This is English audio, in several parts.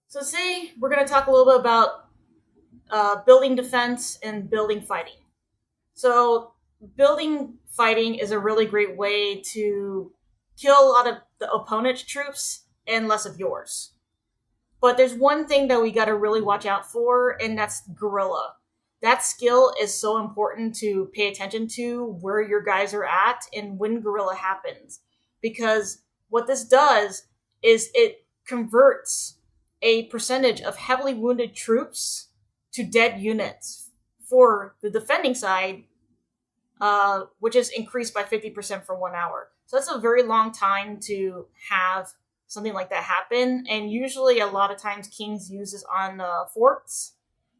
So today we're going to talk a little bit about building defense and building fighting. So building fighting is a really great way to kill a lot of the opponent's troops and less of yours. But there's one thing that we got to really watch out for, and that's guerrilla. That skill is so important to pay attention to where your guys are at and when guerrilla happens. Because what this does is it converts a percentage of heavily wounded troops to dead units for the defending side, which is increased by 50% for 1 hour. So that's a very long time to have something like that happen. And usually, a lot of times, Kings use this on forts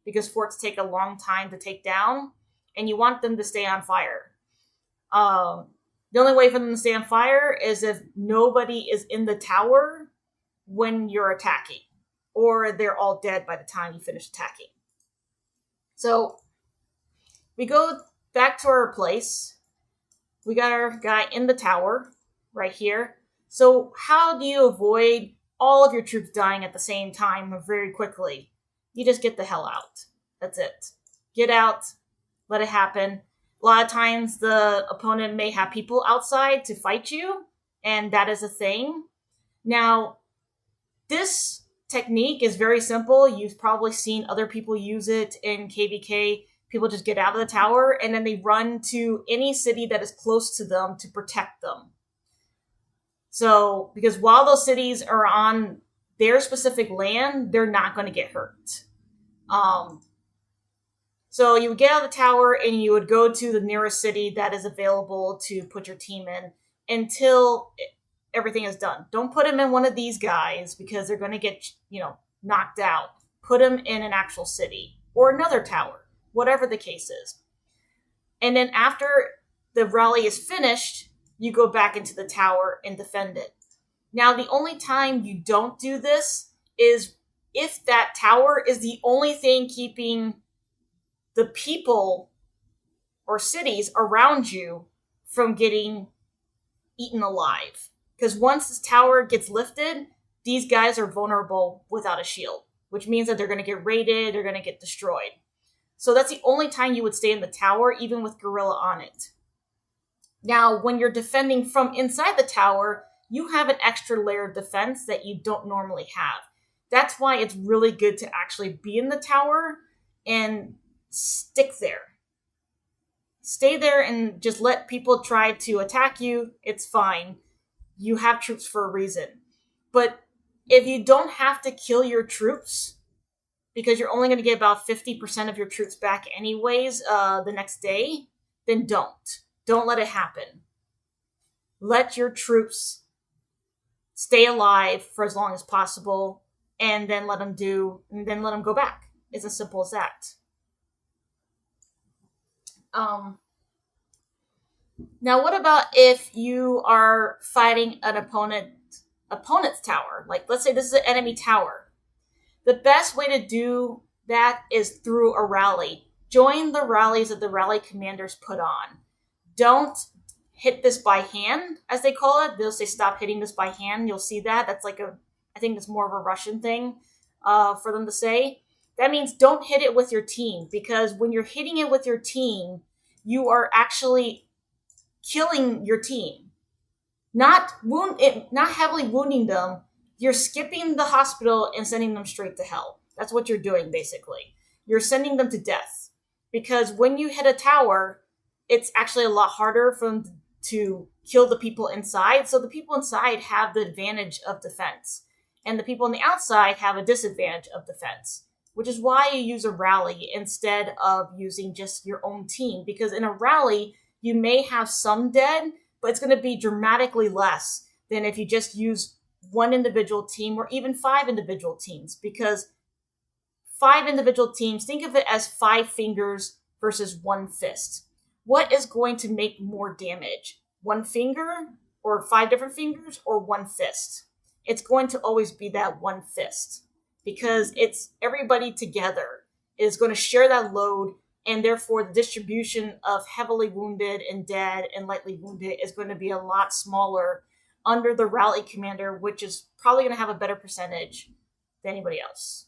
because forts take a long time to take down, and you want them to stay on fire. The only way for them to stay on fire is if nobody is in the tower when you're attacking, or they're all dead by the time you finish attacking. So we go back to our place. We got our guy in the tower right here. So how do you avoid all of your troops dying at the same time very quickly? You just get the hell out. That's it. Get out. Let it happen. A lot of times the opponent may have people outside to fight you, and that is a thing. Now, this technique is very simple. You've probably seen other people use it in KVK. People just get out of the tower and then they run to any city that is close to them to protect them. So, because while those cities are on their specific land, they're not going to get hurt. So you would get out of the tower and you would go to the nearest city that is available to put your team in until everything is done. Don't put them in one of these guys because they're going to get, knocked out. Put them in an actual city or another tower, whatever the case is. And then after the rally is finished, you go back into the tower and defend it. Now, the only time you don't do this is if that tower is the only thing keeping the people or cities around you from getting eaten alive. Because once this tower gets lifted, these guys are vulnerable without a shield, which means that they're going to get raided, they're going to get destroyed. So that's the only time you would stay in the tower, even with Guerilla on it. Now, when you're defending from inside the tower, you have an extra layer of defense that you don't normally have. That's why it's really good to actually be in the tower and stick there. Stay there and just let people try to attack you. It's fine. You have troops for a reason. But if you don't have to kill your troops, because you're only going to get about 50% of your troops back anyways the next day, then don't. Don't let it happen. Let your troops stay alive for as long as possible, and then let them go back. It's as simple as that. Now, what about if you are fighting an opponent's tower? Like, let's say this is an enemy tower. The best way to do that is through a rally. Join the rallies that the rally commanders put on. Don't hit this by hand, as they call it. They'll say stop hitting this by hand. You'll see that. That's I think that's more of a Russian thing for them to say. That means don't hit it with your team, because when you're hitting it with your team, you are actually killing your team. Not heavily wounding them. You're skipping the hospital and sending them straight to hell. That's what you're doing, basically. You're sending them to death. Because when you hit a tower, it's actually a lot harder for them to kill the people inside. So the people inside have the advantage of defense. And the people on the outside have a disadvantage of defense. Which is why you use a rally instead of using just your own team. Because in a rally, you may have some dead, but it's going to be dramatically less than if you just use one individual team or even 5 individual teams. Because 5 individual teams, think of it as 5 fingers versus 1 fist. What is going to make more damage? 1 finger or 5 different fingers or 1 fist? It's going to always be that 1 fist. Because it's everybody together is going to share that load, and therefore the distribution of heavily wounded and dead and lightly wounded is going to be a lot smaller under the rally commander, which is probably going to have a better percentage to anybody else.